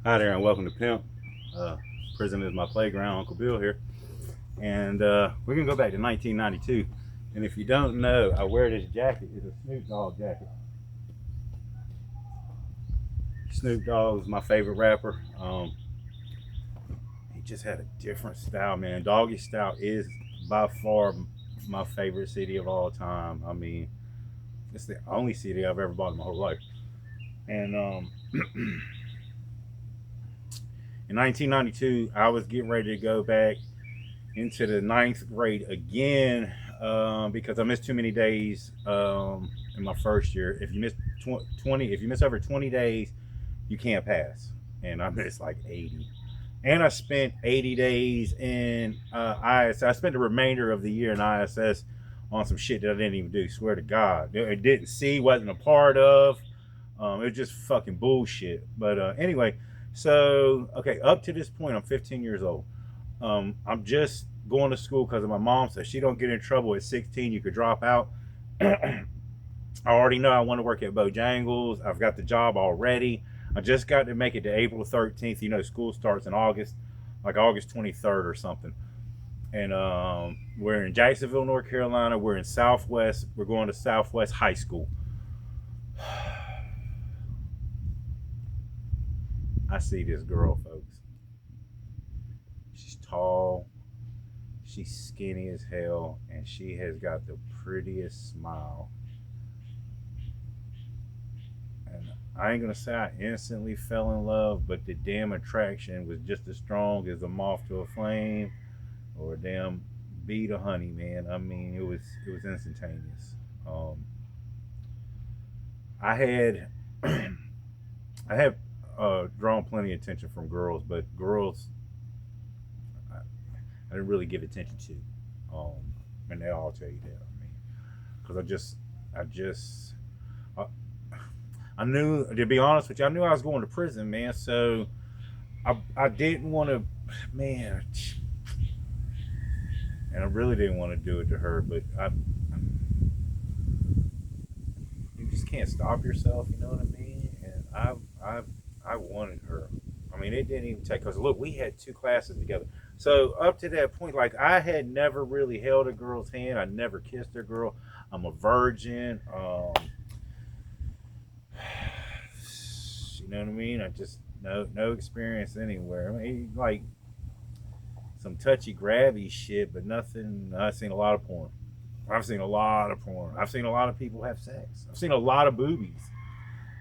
Hi there, and welcome to Pimp. Uh, Prison is my playground. Uncle Bill here, and we're gonna go back to 1992. And if you don't know, I wear this jacket. It's a Snoop Dogg jacket. Snoop Dogg is my favorite rapper. He just had a different style, man. Doggy Style is by far my favorite CD of all time. I mean, it's the only CD I've ever bought in my whole life. And in 1992, I was getting ready to go back into the ninth grade again because I missed too many days in my first year. If you miss 20, if you miss over 20 days, you can't pass. And I missed like 80. And I spent 80 days in ISS. I spent the remainder of the year in ISS on some shit that I didn't even do. Swear to God, it didn't see, wasn't a part of. It was just fucking bullshit. But anyway, so okay, up to this point, I'm 15 years old. I'm just going to school because of my mom said she don't get in trouble at 16. You could drop out. I already know I want to work at Bojangles. I've got the job already. I just got to make it to April 13th. You know, school starts in August, like August 23rd or something. And we're in Jacksonville, North Carolina. We're in Southwest. We're going to Southwest High School. I see this girl, folks. She's tall, she's skinny as hell, and she has got the prettiest smile. And I ain't gonna say I instantly fell in love, but the damn attraction was just as strong as a moth to a flame or a damn bee to honey, man. I mean, it was instantaneous. I had I have drawn plenty of attention from girls, but girls I didn't really give attention to. And they all tell you that. I mean, because I just, I, I knew, to be honest with you, I knew I was going to prison, man. So I didn't want to, man, and I really didn't want to do it to her, but you just can't stop yourself, you know what I mean? And I wanted her. I mean, it didn't even take, because look, we had two classes together. So up to that point, like I had never really held a girl's hand. I never kissed a girl. I'm a virgin. You know what I mean? I just no experience anywhere. I mean, like some touchy grabby shit, but nothing. I've seen a lot of porn. I've seen a lot of porn. I've seen a lot of people have sex. I've seen a lot of boobies.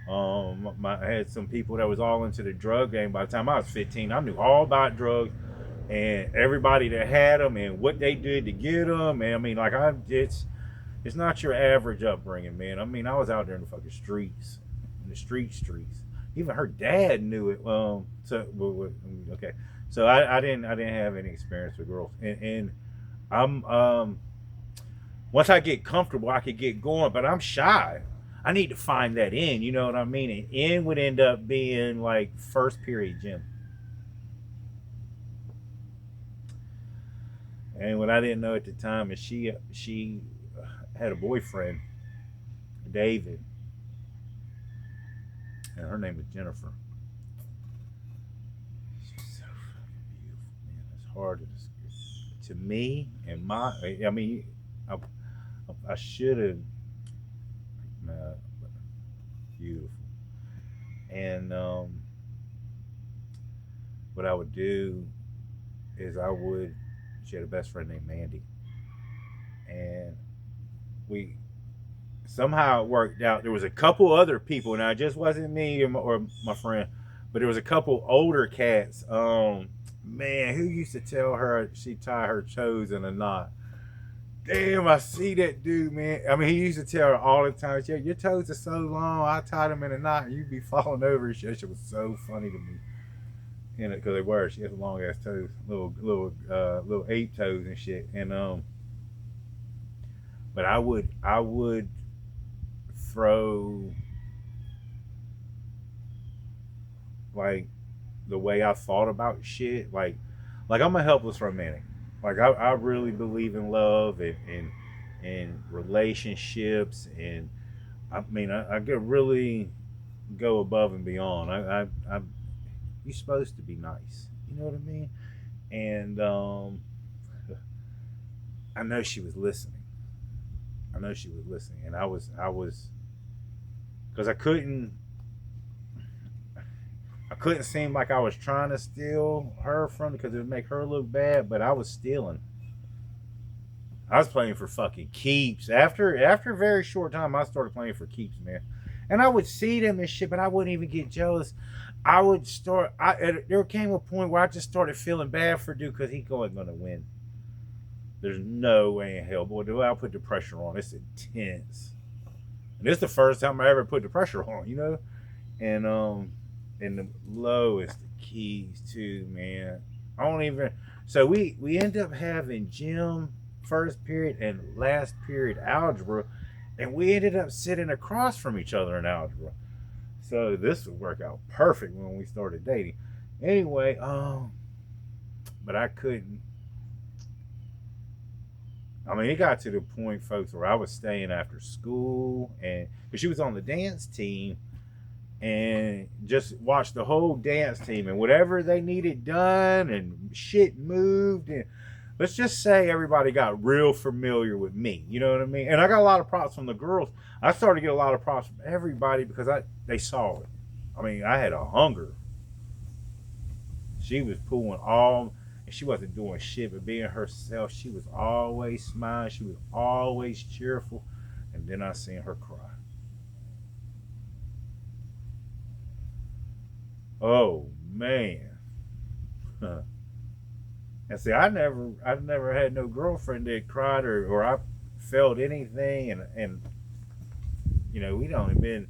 I had some people that was all into the drug game. By the time I was 15, I knew all about drugs and everybody that had them and what they did to get them. And I mean, like it's not your average upbringing, man. I mean, I was out there in the fucking streets, in the streets. Even her dad knew it. Okay, so I didn't have any experience with girls, and I'm once I get comfortable, I could get going, but I'm shy. I need to find that in, you know what I mean? And in would end up being like first period gym. And what I didn't know at the time is she had a boyfriend, David, and her name was Jennifer. She's so fucking beautiful, man. It's hard to me and my. I mean, I should have. Beautiful. And what I would do is I would. She had a best friend named Mandy, and we somehow it worked out. There was a couple other people. Now it just wasn't me or my friend, but there was a couple older cats. Man, who used to tell her she tie her toes in a knot? Damn, I see that dude, man. I mean, he used to tell her all the time, "Yeah, your toes are so long. I tied them in a knot, and you'd be falling over." And shit. It was so funny to me, you know, because they were. She has long ass toes, little ape toes and shit. And but I would throw like the way I thought about shit, like I'm a helpless romantic. Like I really believe in love and relationships, and I mean I could really go above and beyond. I You're supposed to be nice. You know what I mean? And I know she was listening. I know she was listening, and I was, because I couldn't seem like I was trying to steal her from, because it would make her look bad, but I was stealing. I was playing for fucking keeps. After a very short time, I started playing for keeps, man. And I would see them and shit, but I wouldn't even get jealous. I would start. There came a point where I just started feeling bad for dude, because he wasn't gonna win. There's no way in hell, boy. Do I put the pressure on? It's intense, and this is the first time I ever put the pressure on, And and the lowest keys too, man. I don't even. So we end up having gym first period and last period algebra, and we ended up sitting across from each other in algebra. So this would work out perfect when we started dating. Anyway, but I couldn't. I mean, it got to the point, folks, where I was staying after school, and because she was on the dance team, and just watch the whole dance team and whatever they needed done and shit moved, and let's just say everybody got real familiar with me. You know what I mean? And I got a lot of props from the girls. I started to get a lot of props from everybody because they saw it. I mean, I had a hunger. She was pulling all, and she wasn't doing shit but being herself. She was always smiling. She was always cheerful. And then I seen her cry. Oh man. Huh. And see, I never had no girlfriend that cried, or I felt anything, and we don't been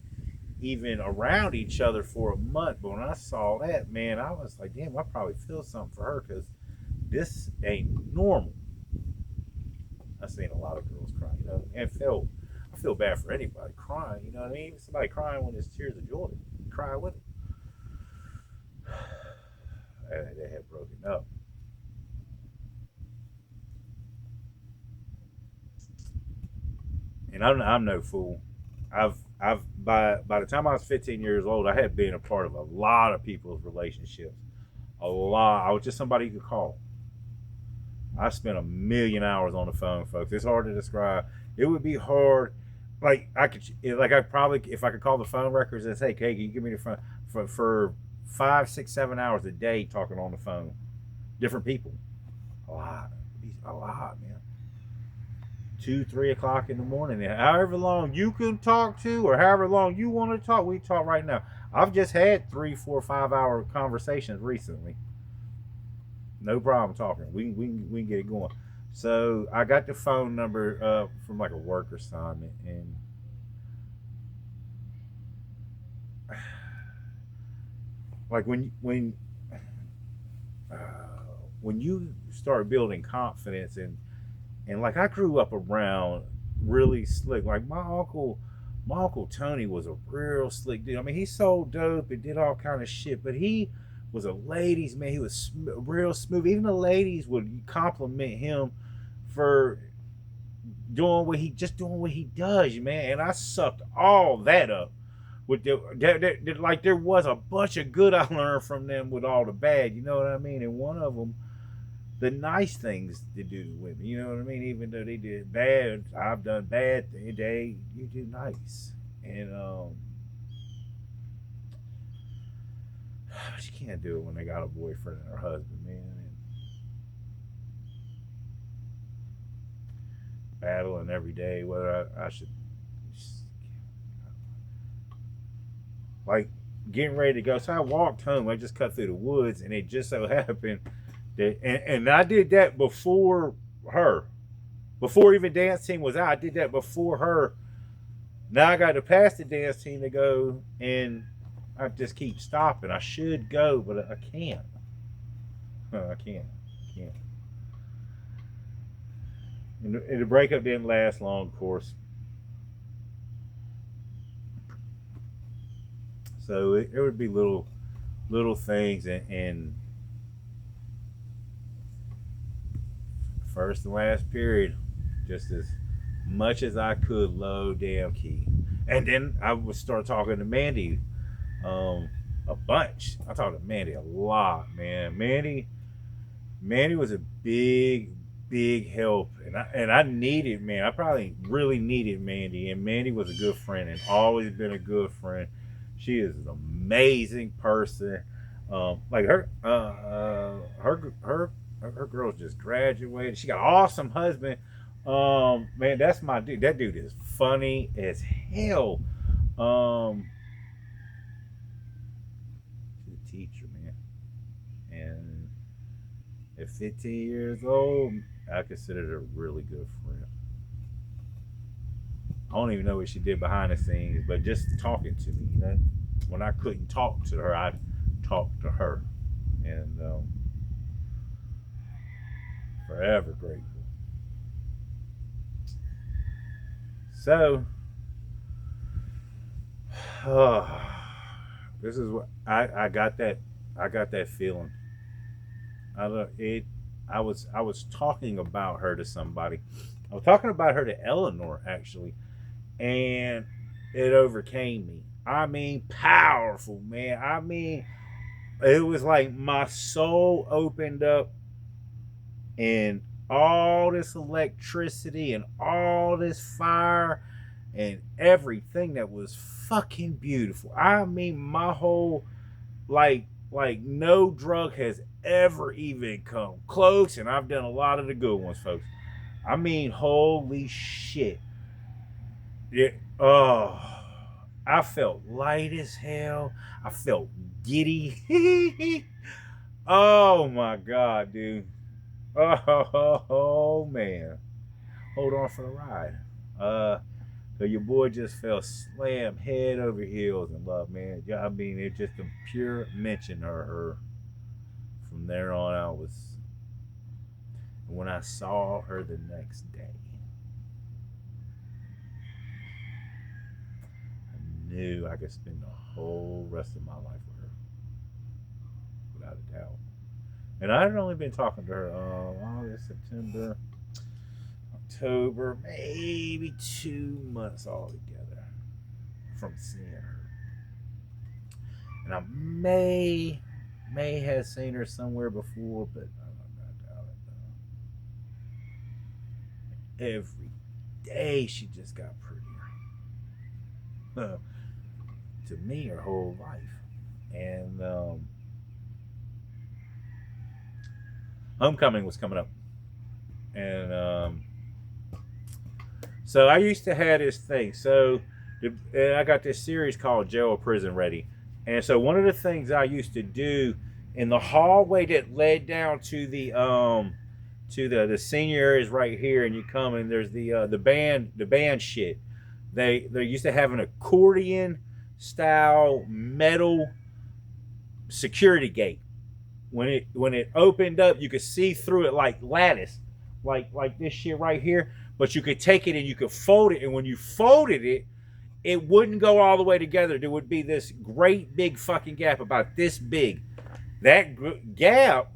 even around each other for a month. But when I saw that, man, I was like, damn, I probably feel something for her, because this ain't normal. I've seen a lot of girls cry, and I feel bad for anybody crying, you know what I mean? Even somebody crying when it's tears of joy, cry with it. They had broken up. And I'm no fool. I've by the time I was 15 years old, I had been a part of a lot of people's relationships. A lot. I was just somebody you could call. I spent a million hours on the phone, folks. It's hard to describe. It would be hard. I probably, if I could call the phone records and say, "Hey, can you give me the phone for 5, 6, 7 hours a day talking on the phone, different people, a lot, man." 2, 3 o'clock in the morning, and however long you can talk to, or however long you want to talk, we talk right now. I've just had 3, 4, 5 hour conversations recently. No problem talking. We can get it going. So I got the phone number from like a work assignment, and like uh, when you start building confidence, and like I grew up around really slick. Like my uncle Tony was a real slick dude. I mean, he sold dope and did all kind of shit, but he was a ladies man. He was real smooth. Even the ladies would compliment him for doing what he does, man. And I sucked all that up with like there was a bunch of good I learned from them with all the bad. You know what I mean? And one of them, the nice things they do to women. You know what I mean? Even though they did bad, I've done bad. You do nice, and but you can't do it when they got a boyfriend and a husband, man. And battling every day whether I should, like, getting ready to go. So I walked home. I just cut through the woods, and it just so happened that, and I did that before her, before even dance team was out. I did that before her. Now I got to pass the dance team to go, and I just keep stopping. I should go, but I can't. I can't. I can't. And the breakup didn't last long, of course. So it would be little things, and first and last period, just as much as I could, low damn key. And then I would start talking to Mandy. a bunch. I talked to Mandy a lot, man. Mandy was a big help, and I needed, man. I probably really needed Mandy, and Mandy was a good friend and always been a good friend. She is an amazing person. Like her girls just graduated. She got an awesome husband. Man, that's my dude. That dude is funny as hell. Um, she's a teacher, man, and at 15 years old, I considered her a really good friend. I don't even know what she did behind the scenes, but just talking to me, when I couldn't talk to her, I'd talk to her, and forever grateful. So, this is what I got that feeling. I lo- it. I was talking about her to somebody. I was talking about her to Eleanor actually, and it overcame me. I mean, powerful, man. I mean, it was like my soul opened up, and all this electricity and all this fire and everything that was fucking beautiful. I mean, my whole like no drug has ever even come close, and I've done a lot of the good ones, folks. I mean, holy shit. Yeah. Oh, I felt light as hell. I felt giddy. Oh my god, dude. Oh man. Hold on for the ride. So your boy just fell slam head over heels in love, man. Yeah, I mean, it just a pure mention of her. From there on out was when I saw her the next day. I knew I could spend the whole rest of my life with her, without a doubt. And I had only been talking to her August, September, October, maybe 2 months altogether from seeing her. And I may have seen her somewhere before, but I doubt it. Every day she just got prettier. To me, her whole life. And homecoming was coming up, and so I used to have this thing. So I got this series called Jail or Prison Ready, and so one of the things I used to do in the hallway that led down to the senior areas right here, and you come and there's the band shit. They used to have an accordion style metal security gate. When it opened up, you could see through it like lattice, like this shit right here. But you could take it and you could fold it, and when you folded it, it wouldn't go all the way together. There would be this great big fucking gap about this big. That gap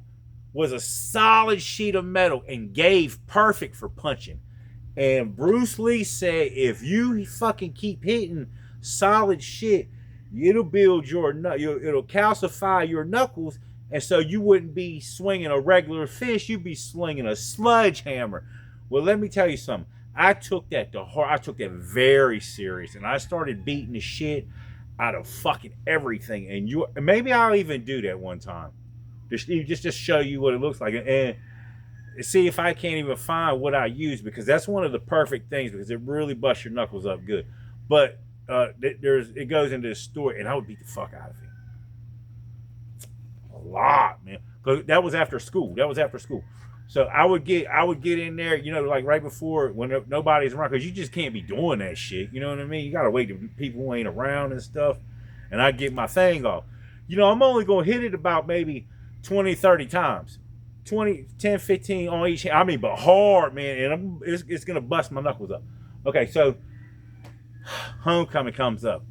was a solid sheet of metal and gave perfect for punching. And Bruce Lee said, if you fucking keep hitting solid shit, it'll build it'll calcify your knuckles, and so you wouldn't be swinging a regular fist, you'd be slinging a sledgehammer. Well, let me tell you something. I took that to heart. I took that very serious, and I started beating the shit out of fucking everything. And maybe I'll even do that one time, just to show you what it looks like, and see if I can't even find what I use, because that's one of the perfect things, because it really busts your knuckles up good. But it goes into this story, and I would beat the fuck out of it a lot, man. Because that was after school. So I would get in there, like right before when nobody's around, because you just can't be doing that shit. You know what I mean? You gotta wait till people who ain't around and stuff, and I get my thing off. I'm only gonna hit it about maybe 20, 30 times. 20, 10, 15 on each hand. I mean, but hard, man, and it's gonna bust my knuckles up. Okay, so homecoming comes up.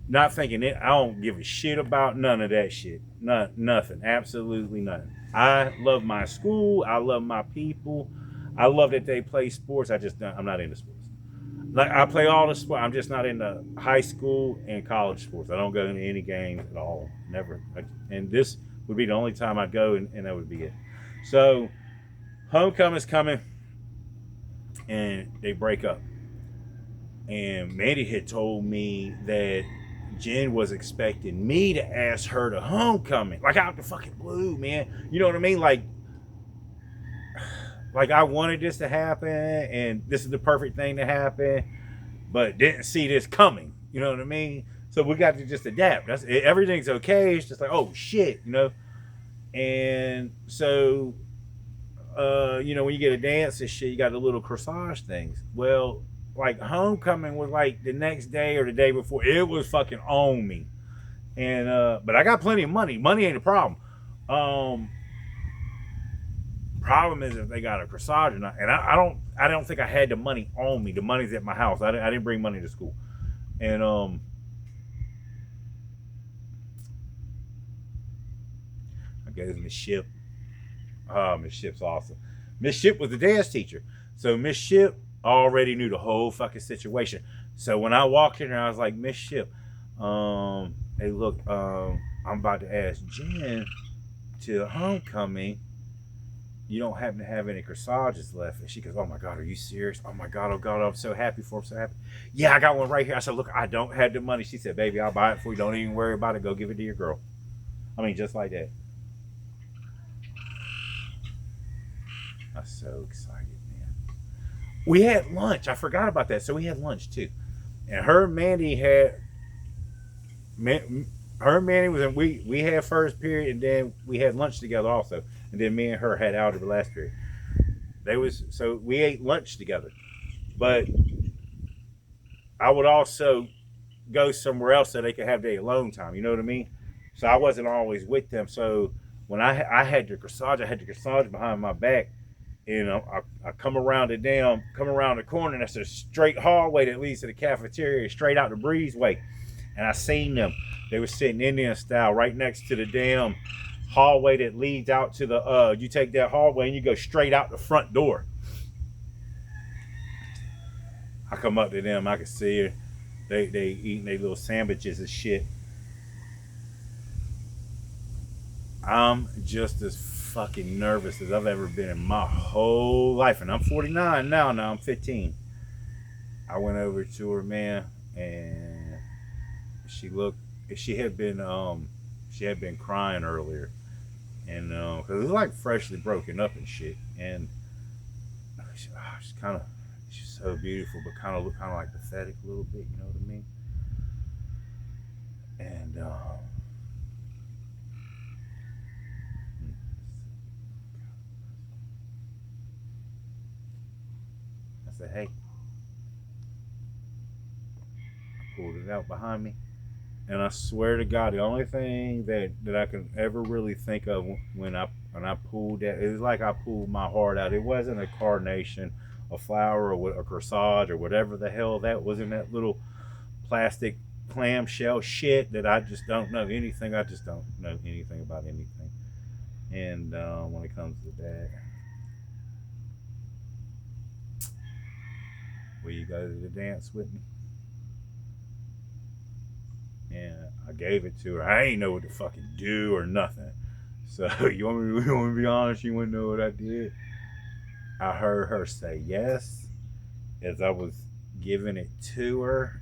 Not thinking it. I don't give a shit about none of that shit. Nothing. Absolutely nothing. I love my school. I love my people. I love that they play sports. I'm not into sports. Like I play all the sports. I'm just not into high school and college sports. I don't go into any games at all. Never. And this would be the only time I'd go, and that would be it. So homecoming's coming, and they break up. And Mandy had told me that Jen was expecting me to ask her to homecoming, like out the fucking blue, man. You know what I mean? Like I wanted this to happen, and this is the perfect thing to happen, but didn't see this coming. You know what I mean? So we got to just adapt. Everything's okay. It's just like, oh shit, you know. And so, you know, when you get a dance and shit, you got the little corsage things. Well, like homecoming was like the next day or the day before. It was fucking on me, and but I got plenty of money. Money ain't a problem. Problem is if they got a corsage or not. And I don't think I had the money on me. The money's at my house. I didn't bring money to school. And I gave Miss Ship. Oh, Miss Ship's awesome. Miss Ship was the dance teacher. So Miss Ship already knew the whole fucking situation. So when I walked in there, I was like, Miss Ship, hey look, I'm about to ask Jen to homecoming. You don't happen to have any corsages left? And she goes, oh my God, are you serious? Oh my God, I'm so happy for him, so happy. Yeah, I got one right here. I said, look, I don't have the money. She said, baby, I'll buy it for you. Don't even worry about it. Go give it to your girl. I mean, just like that. I'm so excited, man. We had lunch. I forgot about that. So we had lunch too. And her and Mandy had, her and Mandy was in, we had first period, and then we had lunch together also. And then me and her had algebra last period. So we ate lunch together. But I would also go somewhere else so they could have their alone time. You know what I mean? So I wasn't always with them. So when I had the corsage behind my back. And I come around the corner, and that's a straight hallway that leads to the cafeteria, straight out the breezeway. And I seen them. They were sitting Indian style right next to the damn hallway that leads out to the you take that hallway and you go straight out the front door. I come up to them, I can see her. They eating their little sandwiches and shit. I'm just as fucking nervous as I've ever been in my whole life, and I'm 49 now. Now I'm 15. I went over to her, man, and she had been crying earlier, and because it was like freshly broken up and shit, and she's so beautiful, but kind of like pathetic a little bit, you know what I mean? And I said, hey. I pulled it out behind me. And I swear to God, the only thing that I can ever really think of when I pulled that, it was like I pulled my heart out. It wasn't a carnation, a flower, or a corsage, or whatever the hell that was in that little plastic clamshell shit that I just don't know anything. I just don't know anything about anything. And when it comes to that, will you go to the dance with me? And I gave it to her. I ain't know what to fucking do or nothing. So you want me to be honest? You want to know what I did? I heard her say yes as I was giving it to her,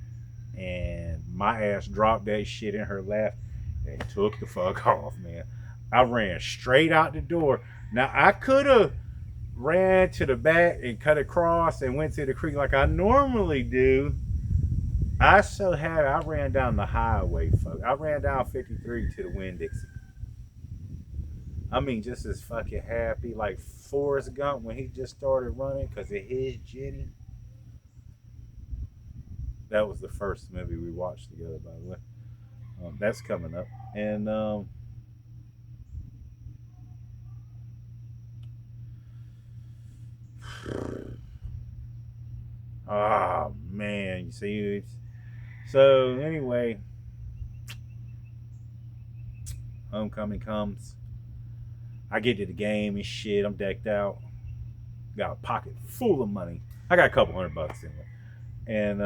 and my ass dropped that shit in her lap and took the fuck off, man. I ran straight out the door. Now I could have ran to the back and cut across and went to the creek like I normally do. I ran down the highway, folks. I ran down 53 to the Winn-Dixie. I mean, just as fucking happy, like Forrest Gump when he just started running because of his Jenny. That was the first movie we watched together, by the way. That's coming up. And oh man, you see, so anyway, homecoming comes. I get to the game and shit. I'm decked out. Got a pocket full of money. I got a couple $100 in there. And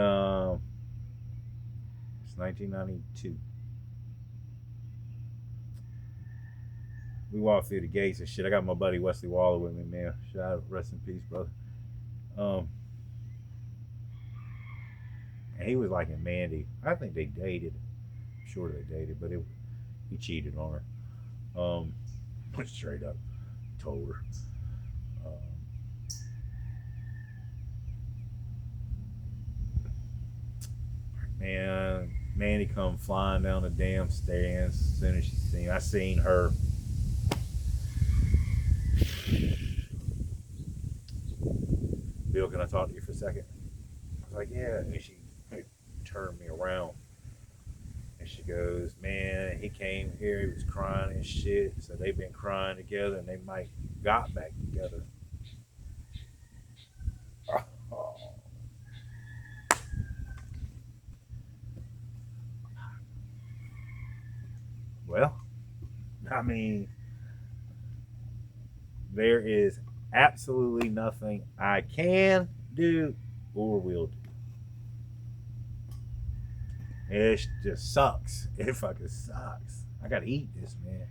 it's 1992. We walked through the gates and shit. I got my buddy Wesley Waller with me, man. Shout out, rest in peace, brother. Um, and he was like in Mandy. I think they dated. I'm sure they dated, but he cheated on her. Straight up told her. Man, Mandy come flying down the damn stairs as soon as I seen her. Bill, can I talk to you for a second? I was like, yeah. And she turned me around. And she goes, man, he came here, he was crying and shit. So they've been crying together and they might got back together. Oh. Well, I mean, there is absolutely nothing I can do or will do. It just sucks. It fucking sucks. I gotta eat this, man.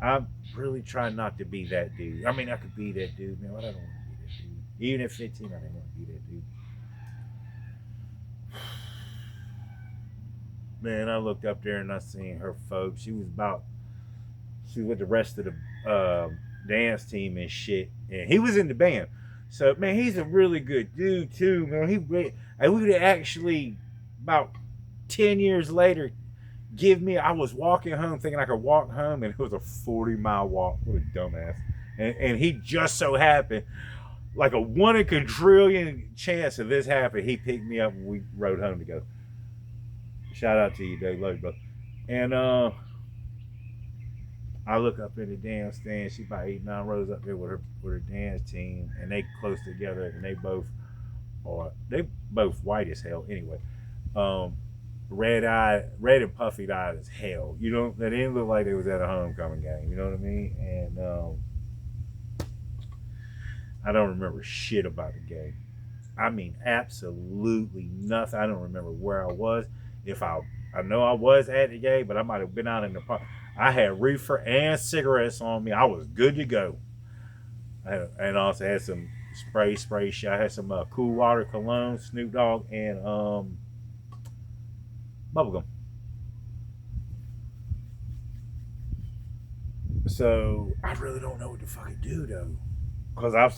I'm really trying not to be that dude. I mean, I could be that dude, man, but I don't want to be that dude. Even at 15, I didn't want to be that dude. Man, I looked up there and I seen her folks. She was with the rest of the dance team and shit, and he was in the band. So man, he's a really good dude too, man. And we would actually about 10 years later I was walking home thinking I could walk home, and it was a 40-mile walk. What a dumbass. And he just so happened, like a 1 in a trillion chance of this happened, he picked me up and we rode home together. Shout out to you, Dave. Love you, bro. And I look up in the dance stand. She about 8, 9 rows up there with her dance team, and they close together, and they both white as hell. Anyway, red and puffy eyed as hell. You know, they didn't look like they was at a homecoming game. You know what I mean? And I don't remember shit about the game. I mean, absolutely nothing. I don't remember where I was. I know I was at the game, but I might have been out in the park. I had reefer and cigarettes on me. I was good to go. And also had some spray shit. I had some Cool Water cologne, Snoop Dogg, and bubblegum. So I really don't know what to fucking do though, because I,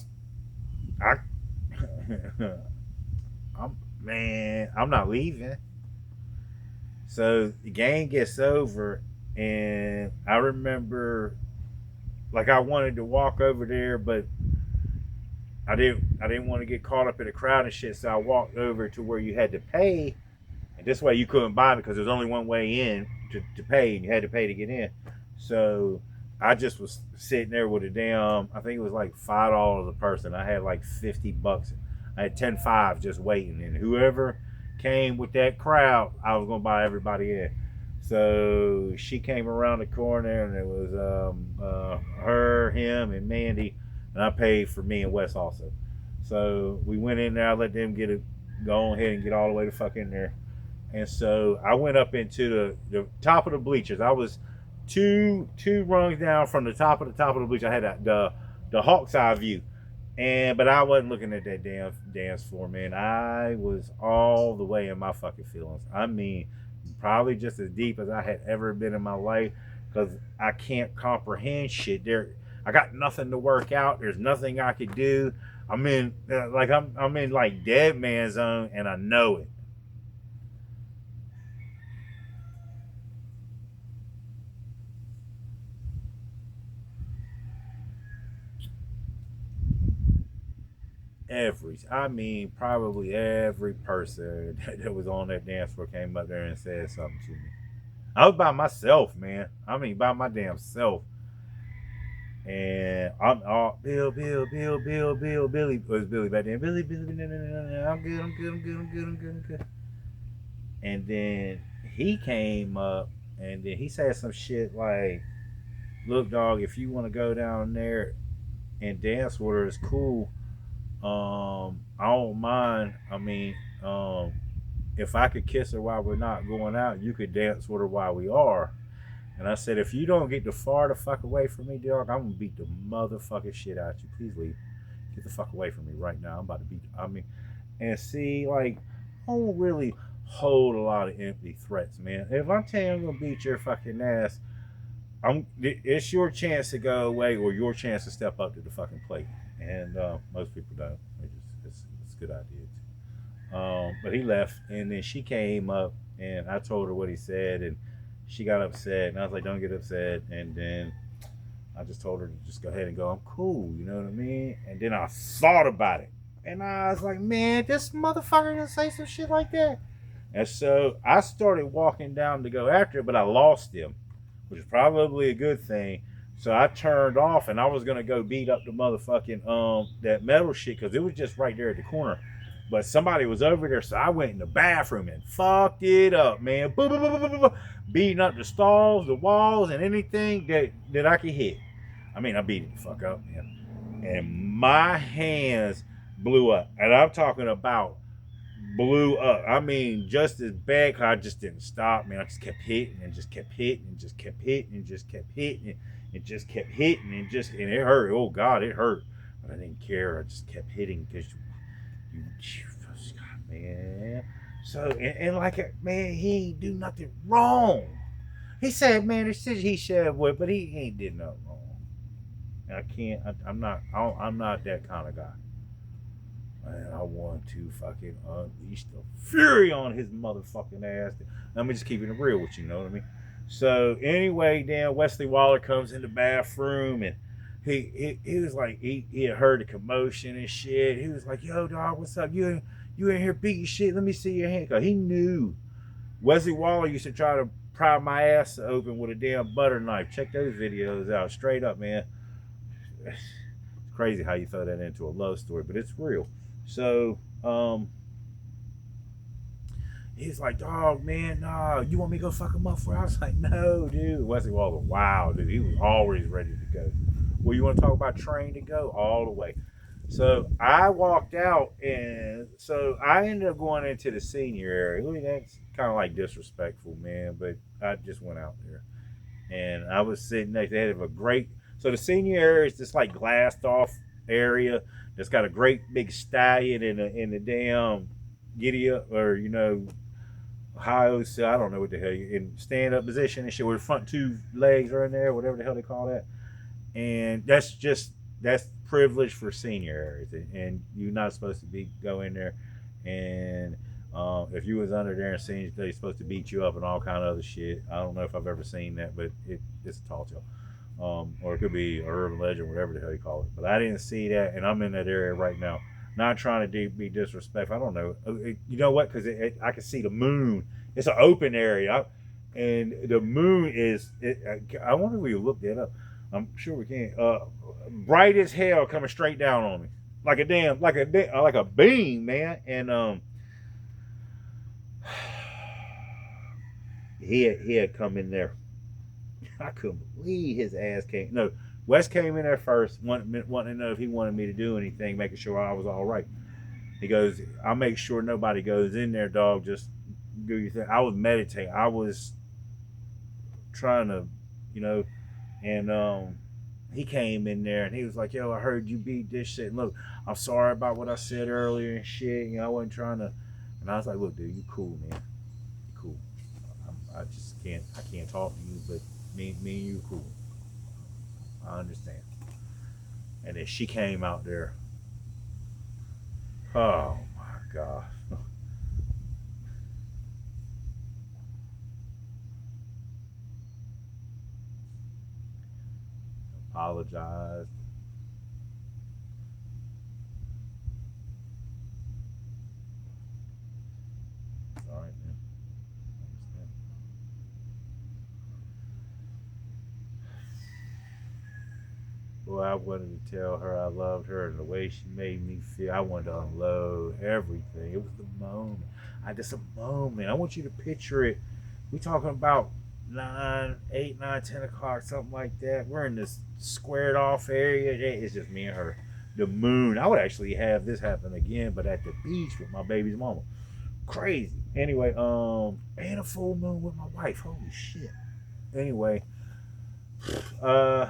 I'm not leaving. So the game gets over, and I remember, like, I wanted to walk over there, but I didn't want to get caught up in the crowd and shit. So I walked over to where you had to pay, and this way you couldn't buy it because there's only one way in to pay, and you had to pay to get in. So I just was sitting there with a damn, I think it was like $5 a person. I had like $50. I had 10 fives just waiting, and whoever came with that crowd, I was gonna buy everybody in. So she came around the corner, and it was her, him, and Mandy, and I paid for me and Wes also. So we went in there. I let them go ahead and get all the way to fuck in there. And so I went up into the top of the bleachers. I was two rungs down from the top of the bleachers. I had the hawk's eye view. But I wasn't looking at that damn dance floor, man. I was all the way in my fucking feelings. I mean, probably just as deep as I had ever been in my life, because I can't comprehend shit. I got nothing to work out. There's nothing I could do. I'm in I'm in like dead man zone, and I know it. Probably every person that was on that dance floor came up there and said something to me. I was by myself, man. I mean, by my damn self. And I'm all Billy was Billy back then. Billy, no, no, no, no, I'm good. And then he came up, and then he said some shit like, "Look, dog, if you want to go down there and dance with her, it's cool. I don't mind. I mean, if I could kiss her while we're not going out, you could dance with her while we are. And I said, if you don't get the far the fuck away from me, dog, I'm gonna beat the motherfucking shit out you. Please leave. Get the fuck away from me right now. I'm about to beat. I mean, and see, like, I don't really hold a lot of empty threats, man. If I'm telling you I'm gonna beat your fucking ass, it's your chance to go away or your chance to step up to the fucking plate. And most people don't. It's a good idea. But he left, and then she came up, and I told her what he said, and she got upset, and I was like, "Don't get upset." And then I just told her to just go ahead and go. I'm cool, you know what I mean? And then I thought about it, and I was like, "Man, this motherfucker gonna say some shit like that." And so I started walking down to go after it, but I lost him, which is probably a good thing. So I turned off, and I was gonna go beat up the motherfucking that metal shit because it was just right there at the corner. But somebody was over there, so I went in the bathroom and fucked it up, man. Boom, boom, boom, boom, boom, boom. Beating up the stalls, the walls, and anything that I could hit. I mean, I beat it the fuck up, man. And my hands blew up. And I'm talking about blew up. I mean, just as bad, 'cause I just didn't stop, man. I just kept hitting and just kept hitting and just kept hitting and just kept hitting and just kept hitting and it hurt. Oh God, it hurt. But I didn't care. I just kept hitting because man. So and like man, he ain't do nothing wrong. He said, man, he said what, but he ain't did nothing wrong. And I can't. I'm not that kind of guy. Man, I want to fucking unleash the fury on his motherfucking ass. Let me just keep it real with you, you know what I mean? So anyway, then Wesley Waller comes in the bathroom and he was like he had heard the commotion and shit. He was like, "Yo, dog, what's up? You in here beating shit? Let me see your hand." Cause he knew Wesley Waller used to try to pry my ass open with a damn butter knife. Check those videos out, straight up, man. It's crazy how you throw that into a love story, but it's real. So he's like, "Dog, man, nah, you want me to go fuck him up for?" I was like, "No, dude." Wesley Waller, wow, dude, he was always ready to go. Well, you want to talk about train to go all the way? So I walked out, and so I ended up going into the senior area. That's kind of like disrespectful, man, but I just went out there, and I was sitting next. They had a great. So the senior area is just like glassed off area. That's got a great big stallion in the damn giddy up or high. So I don't know what the hell in stand up position and shit. Where the front two legs are in there, whatever the hell they call that. And that's privilege for senior areas, and you're not supposed to be go in there. And if you was under there and senior, they're supposed to beat you up and all kind of other shit. I don't know if I've ever seen that, but it's a tall tale. Or it could be an urban legend, whatever the hell you call it. But I didn't see that, and I'm in that area right now. Not trying to be disrespectful. I don't know. You know what? Because I can see the moon. It's an open area, and the moon is. I wonder if we look that up. I'm sure we can. Bright as hell, coming straight down on me, like a beam, man. And he had come in there. I couldn't believe his ass came. No, Wes came in there first, wanting to know if he wanted me to do anything, making sure I was all right. He goes, "I'll make sure nobody goes in there, dog. Just do your thing." I was meditating. I was trying to, you know, and he came in there and he was like, "Yo, I heard you beat this shit. And look, I'm sorry about what I said earlier and shit. I wasn't trying to." And I was like, "Look, dude, you cool, man. You cool. I just can't. I can't talk to you, but me and you cool. I understand." And then she came out there. Oh my god. Apologized. All right, man. I understand. Boy, I wanted to tell her I loved her and the way she made me feel. I wanted to unload everything. It was the moment. Just a moment. I want you to picture it. We talking about 9, 8, 9, 10 o'clock, something like that. We're in this squared off area. It's just me and her. the moon. I would actually have this happen again, but at the beach with my baby's mama. Crazy. Anyway, and a full moon with my wife. Holy shit. Anyway, uh,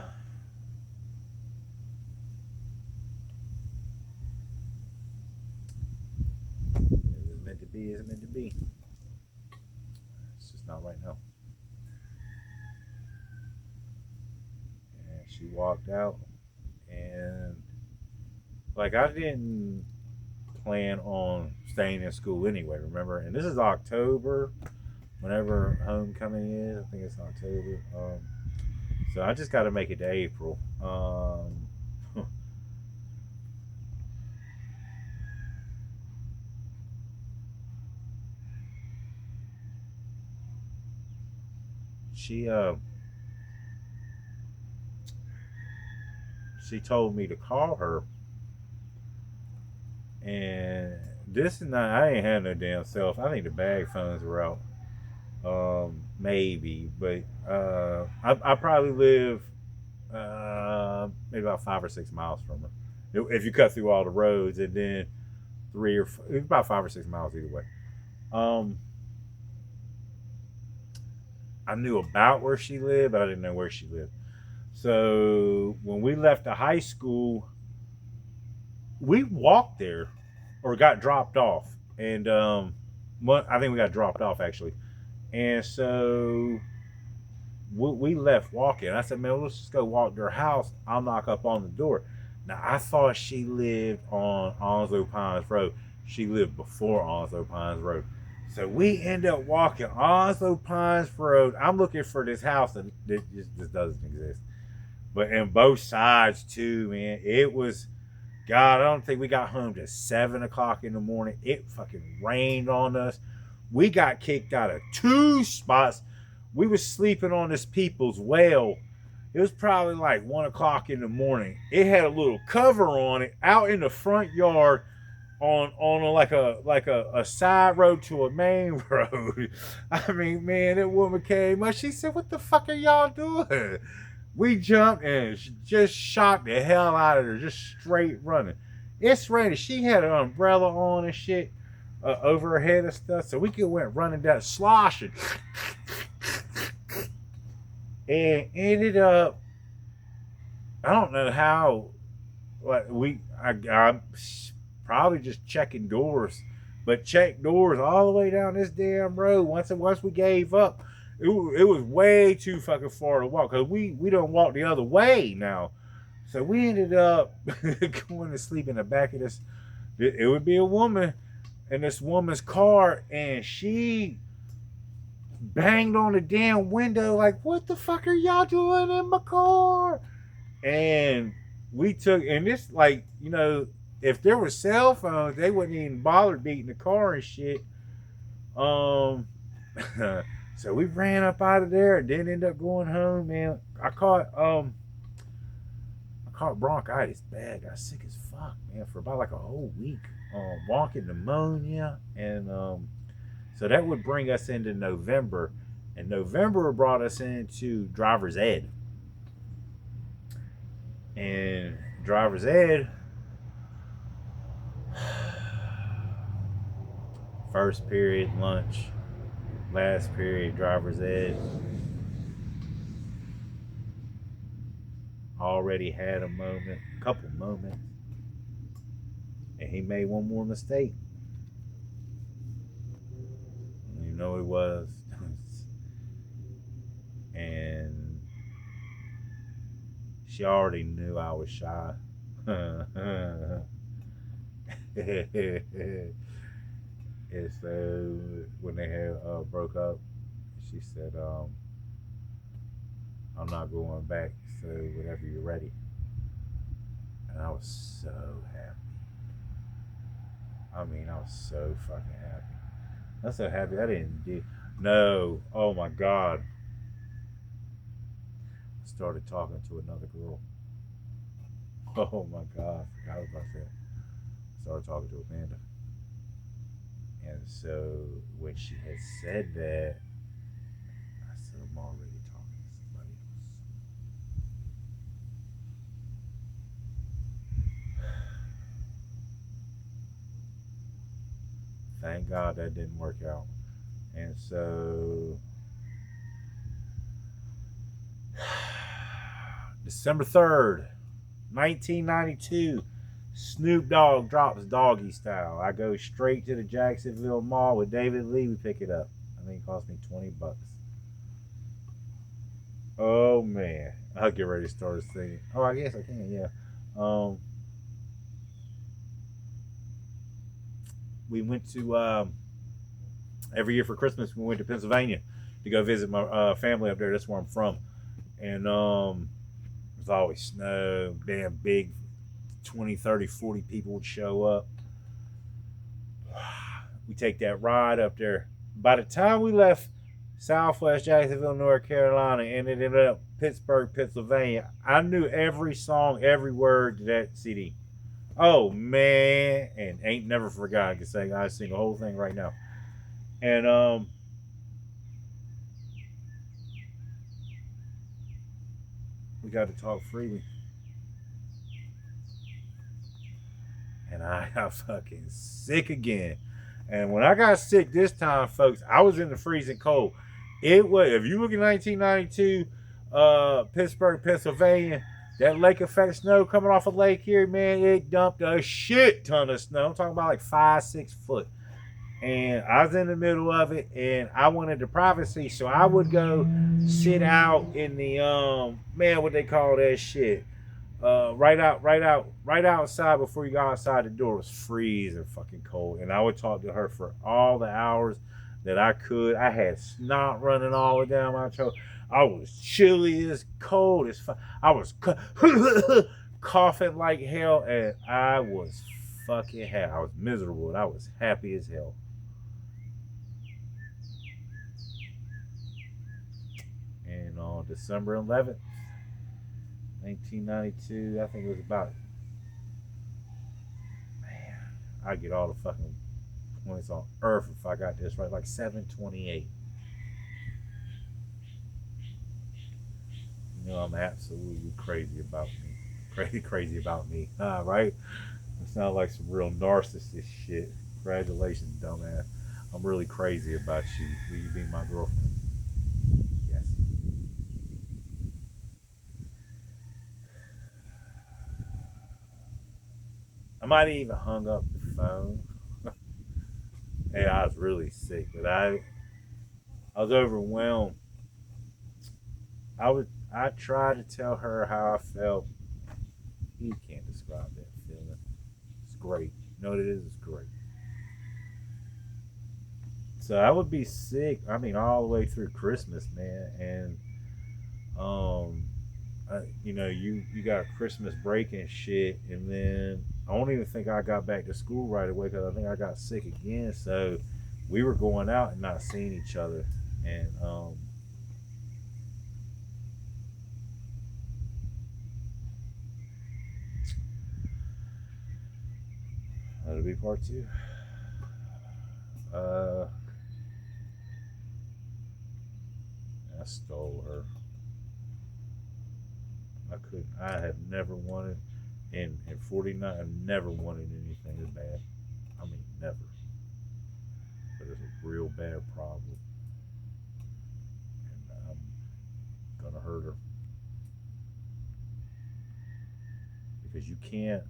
it's meant to be. It's meant to be. It's just not right now. And she walked out, and like I didn't plan on staying in school anyway. Remember, and this is October. Whenever homecoming is, I think it's October. So I just got to make it to April. She she told me to call her, and this is not. I ain't had no damn cell phone. I think the bag phones were out. Maybe, but I probably live maybe about 5 or 6 miles from her. If you cut through all the roads, and then about 5 or 6 miles either way. Um, I knew about where she lived, but I didn't know where she lived. So when we left the high school, we walked there or got dropped off, and I think we got dropped off actually, and so we left walking. I said, man, let's just go walk to her house. I'll knock up on the door. Now, I thought she lived on Onslow Pines Road. She lived before Onslow Pines Road. So we end up walking Onslow Pines Road. I'm looking for this house that just doesn't exist. But in both sides, too, man, it was, God, I don't think we got home till 7 o'clock in the morning. It fucking rained on us. We got kicked out of 2 spots. We was sleeping on this people's well. It was probably like 1 o'clock in the morning. It had a little cover on it out in the front yard on a side road to a main road. I mean, man, that woman came up. She said, "What the fuck are y'all doing?" We jumped and she just shot the hell out of her, just straight running. It's raining. She had an umbrella on and shit over her head and stuff, so we could went running down, sloshing, and ended up. I don't know how. Like I probably just checking doors, but checked doors all the way down this damn road. Once we gave up, it was way too fucking far to walk because we don't walk the other way now. So we ended up going to sleep in the back of this. It would be a woman in this woman's car, and she banged on the damn window like, "What the fuck are y'all doing in my car?" And we took, and this, like, if there were cell phones, they wouldn't even bother beating the car and shit. So we ran up out of there and then ended up going home, man. I caught bronchitis bad. Got sick as fuck, man, for about like a whole week. Walking pneumonia, and so that would bring us into November, and November brought us into driver's ed. And driver's ed, first period lunch, last period driver's ed. Already had a couple moments, and he made one more mistake. You know it was. And she already knew I was shy. And so when they had broke up, she said, "I'm not going back, so whenever you're ready." And I was so happy. I mean, I was so fucking happy. I'm so happy I didn't do. No, oh my God. I started talking to another girl. Oh my God, I forgot about that. I started talking to Amanda. And so when she had said that, I said, "I'm already talking to somebody else." Thank God that didn't work out. And so December 3rd, 1992, Snoop Dogg drops Doggy Style. I go straight to the Jacksonville Mall with David Lee. We pick it up. I think it cost me $20. Oh man, I'll get ready to start singing. Oh, I guess I can. Yeah. We went to every year for Christmas. We went to Pennsylvania to go visit my family up there. That's where I'm from. And there's always snow. Damn big 20, 30, 40 people would show up. We take that ride up there. By the time we left Southwest Jacksonville, North Carolina, and it ended up Pittsburgh, Pennsylvania, I knew every song, every word to that CD. Oh man, and ain't never forgot. I can say I sing the whole thing right now. And we got to talk freely. And I got fucking sick again. And when I got sick this time, folks, I was in the freezing cold. It was, if you look at 1992, Pittsburgh, Pennsylvania, that lake effect snow coming off a lake here, man, it dumped a shit ton of snow. I'm talking about like 5-6 foot. And I was in the middle of it, and I wanted the privacy, so I would go sit out in the man, what they call that shit, right outside before you got outside the door. It was freezing fucking cold, and I would talk to her for all the hours that I could. I had snot running all the way down my throat. I was chilly as cold as fuck. I was coughing like hell, and I was fucking happy. I was miserable, and I was happy as hell. And on December 11th, 1992, I think it was about, man, I get all the fucking points on earth if I got this right, like 728. You know, I'm absolutely crazy about me. Crazy about me. Right? It sounds like some real narcissist shit. Congratulations, dumbass. I'm really crazy about you. Will you be my girlfriend? Yes. I might have even hung up the phone. Hey, I was really sick, but I was overwhelmed. I tried to tell her how I felt. You can't describe that feeling. It's great. You know what it is? It's great. So I would be sick. I mean, all the way through Christmas, man. And you know, you got Christmas break and shit, and then I don't even think I got back to school right away because I think I got sick again. So we were going out and not seeing each other, and that'll be part two. Uh, I stole her. I couldn't. I have never wanted in 49. I've never wanted anything as bad. I mean, never. But it's a real bad problem, and I'm gonna hurt her because you can't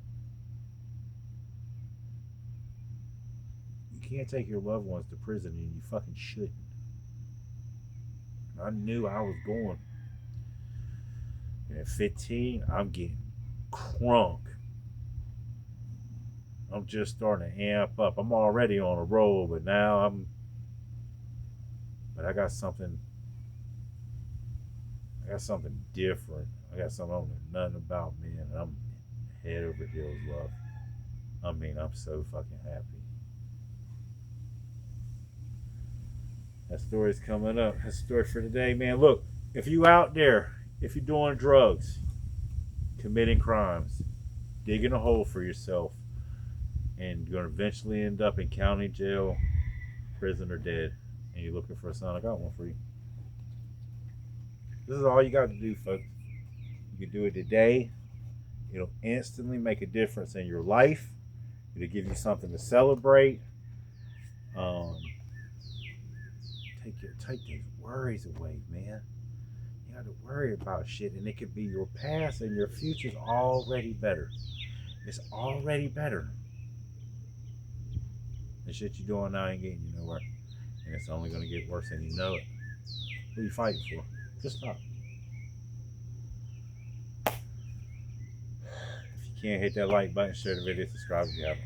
take your loved ones to prison, and you fucking shouldn't. I knew I was going. And at 15, I'm getting crunk. I'm just starting to amp up. I'm already on a roll, but now but I got something. I got something different. I got something I don't know nothing about, man. And I'm head over heels, love. I mean, I'm so fucking happy. That story's coming up. That's the story for today, man. Look, if you out there, if you're doing drugs, committing crimes, digging a hole for yourself, and you're gonna eventually end up in county jail, prison, or dead, and you're looking for a sign, I got one for you. This is all you got to do, folks. You can do it today. It'll instantly make a difference in your life. It'll give you something to celebrate. Um, take these worries away, man. You got to worry about shit, and it could be your past and your future's already better. It's already better. The shit you're doing now ain't getting you nowhere, and it's only gonna get worse, and you know it. What are you fighting for? Just stop. If you can't hit that like button, share the video, subscribe if you haven't.